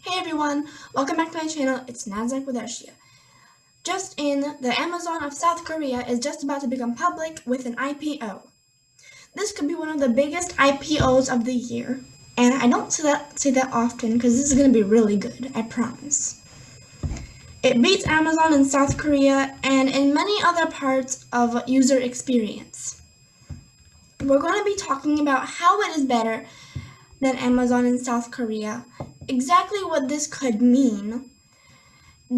Hey everyone, welcome back to my channel. It's nasdaqwitharshia. Just in, the Amazon of South Korea is just about to become public with an IPO. This could be one of the biggest IPOs of the year, and I don't say that often because this is going to be really good, I promise. It beats Amazon in South Korea and in many other parts of user experience. We're going to be talking about how it is better than Amazon in South Korea, exactly what this could mean.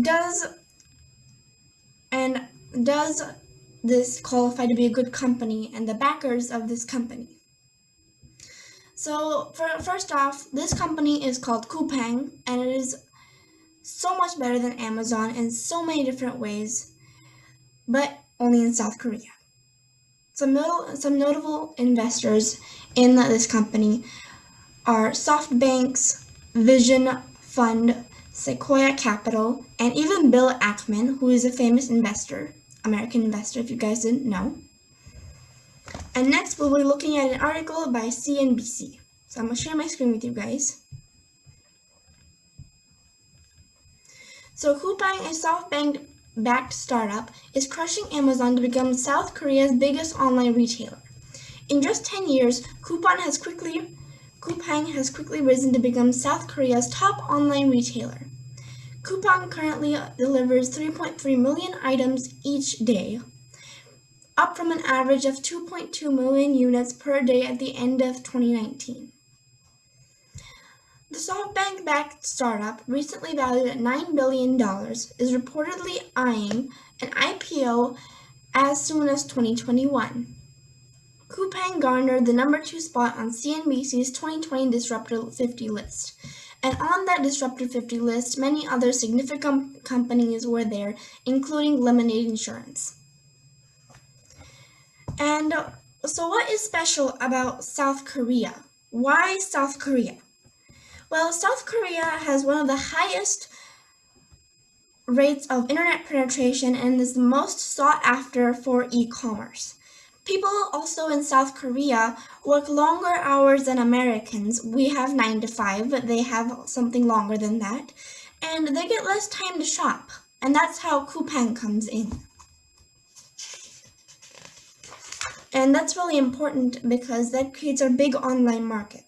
Does this qualify to be a good company and the backers of this company? So first off, this company is called Coupang, and it is so much better than Amazon in so many different ways, but only in South Korea. Some notable investors in this company are SoftBank's Vision Fund, Sequoia Capital, and even Bill Ackman, who is a famous investor, American investor, if you guys didn't know. And next, we'll be looking at an article by CNBC. So I'm going to share my screen with you guys. So Coupang, a SoftBank-backed startup, is crushing Amazon to become South Korea's biggest online retailer. In just 10 years, Coupang has quickly risen to become South Korea's top online retailer. Coupang currently delivers 3.3 million items each day, up from an average of 2.2 million units per day at the end of 2019. The SoftBank-backed startup, recently valued at $9 billion, is reportedly eyeing an IPO as soon as 2021. Coupang garnered the number 2 spot on CNBC's 2020 Disruptor 50 list. And on that Disruptor 50 list, many other significant companies were there, including Lemonade Insurance. And so what is special about South Korea? Why South Korea? Well, South Korea has one of the highest rates of internet penetration and is the most sought after for e-commerce. People also in South Korea work longer hours than Americans. We have 9 to 5, but they have something longer than that. And they get less time to shop. And that's how Coupang comes in. And that's really important because that creates a big online market.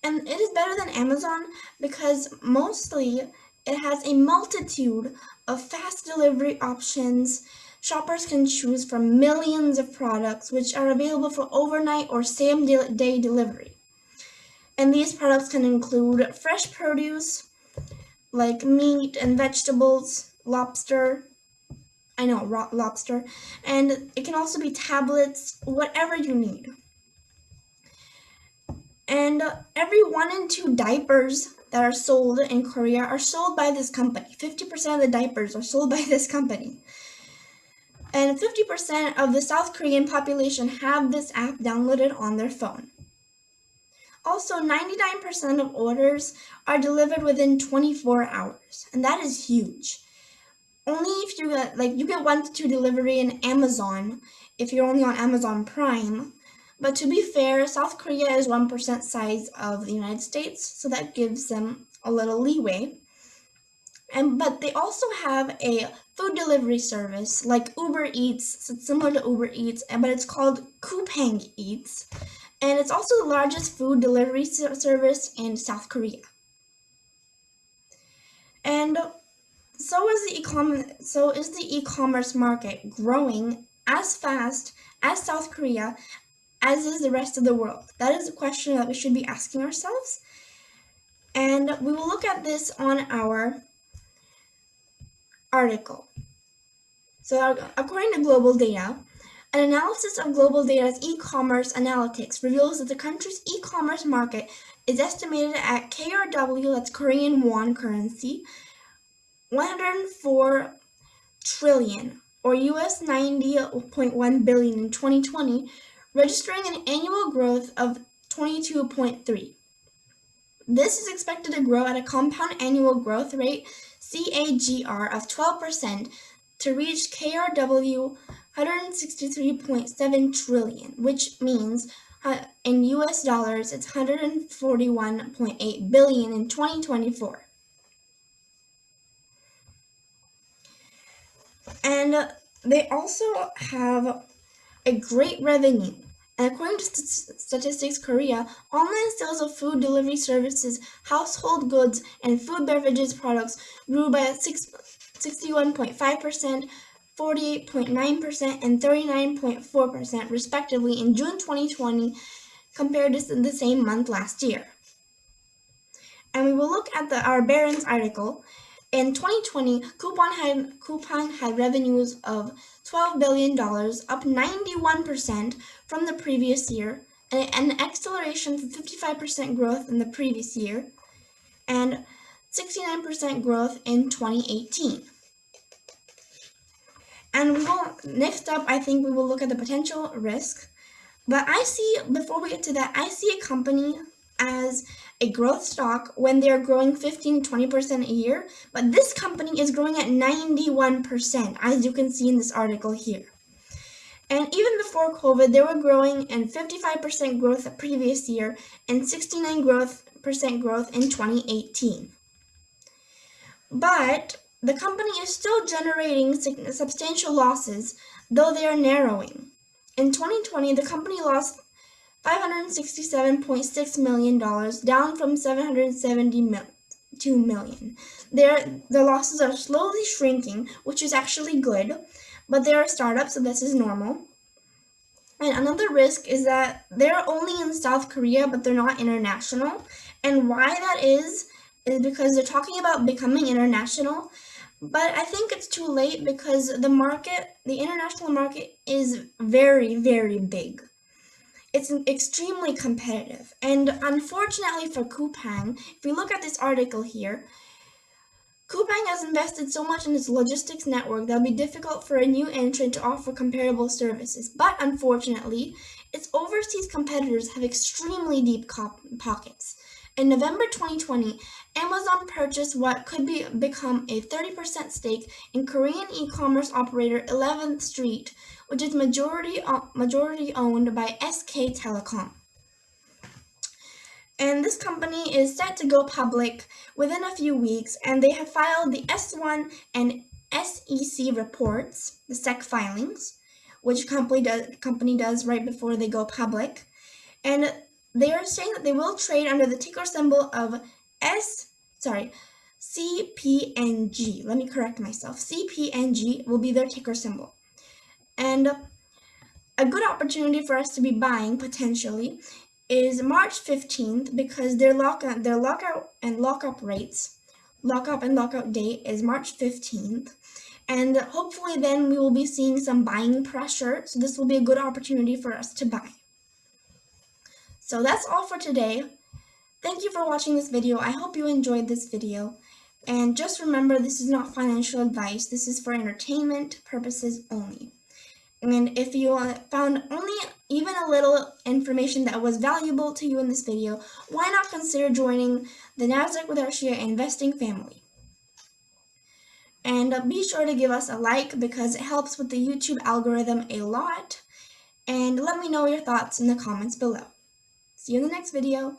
And it is better than Amazon because mostly it has a multitude of fast delivery options. Shoppers can choose from millions of products which are available for overnight or same-day delivery. And these products can include fresh produce like meat and vegetables, lobster, raw lobster, and it can also be tablets, whatever you need. And every 1 in 2 diapers that are sold in Korea are sold by this company. 50% of the diapers are sold by this company. And 50% of the South Korean population have this app downloaded on their phone. Also, 99% of orders are delivered within 24 hours, and that is huge. Only if you get 1 to 2 delivery in Amazon if you're only on Amazon Prime. But to be fair, South Korea is 1% size of the United States, so that gives them a little leeway. But they also have a food delivery service like Uber Eats. It's similar to Uber Eats, but it's called Coupang Eats. And it's also the largest food delivery service in South Korea. And so is the e-commerce market growing as fast as South Korea, as is the rest of the world? That is a question that we should be asking ourselves. And we will look at this on our article. So according to global data, an analysis of global data's e-commerce analytics reveals that the country's e-commerce market is estimated at KRW, that's Korean won currency, 104 trillion, or US 90.1 billion in 2020, registering an annual growth of 22.3%. This is expected to grow at a compound annual growth rate, CAGR, of 12% to reach KRW 163.7 trillion, which means in US dollars it's 141.8 billion in 2024. And they also have a great revenue. And according to Statistics Korea, online sales of food delivery services, household goods, and food beverages products grew by 61.5%, 48.9%, and 39.4% respectively in June 2020 compared to the same month last year. And we will look at our Barron's article. In 2020, Coupang had revenues of $12 billion, up 91% from the previous year, and an acceleration from 55% growth in the previous year, and 69% growth in 2018. And next up, I think we will look at the potential risk. But before we get to that, I see a company as a growth stock when they're growing 15-20% a year, but this company is growing at 91%, as you can see in this article here. And even before COVID, they were growing and 55% growth the previous year and 69% growth in 2018. But the company is still generating substantial losses, though they are narrowing. In 2020, the company lost $567.6 million, down from $772 million. The losses are slowly shrinking, which is actually good, but they are startups, so this is normal. And another risk is that they're only in South Korea, but they're not international. And why that is because they're talking about becoming international, but I think it's too late because the international market is very, very big. It's extremely competitive. And unfortunately for Coupang, if we look at this article here, Coupang has invested so much in its logistics network that it'll be difficult for a new entrant to offer comparable services. But unfortunately, its overseas competitors have extremely deep pockets. In November 2020, Amazon purchased what could become a 30% stake in Korean e-commerce operator 11th Street, which is majority owned by SK Telecom. And this company is set to go public within a few weeks, and they have filed the S1 and SEC reports, the SEC filings, which company does right before they go public. And they are saying that they will trade under the ticker symbol of CPNG. Let me correct myself. CPNG will be their ticker symbol. And a good opportunity for us to be buying potentially is March 15th because their lockout and lockup date is March 15th. And hopefully then we will be seeing some buying pressure. So this will be a good opportunity for us to buy. So that's all for today. Thank you for watching this video. I hope you enjoyed this video. And just remember, this is not financial advice. This is for entertainment purposes only. And if you found only even a little information that was valuable to you in this video, why not consider joining the Nasdaq with HEYYYYY investing family? And be sure to give us a like because it helps with the YouTube algorithm a lot. And let me know your thoughts in the comments below. See you in the next video.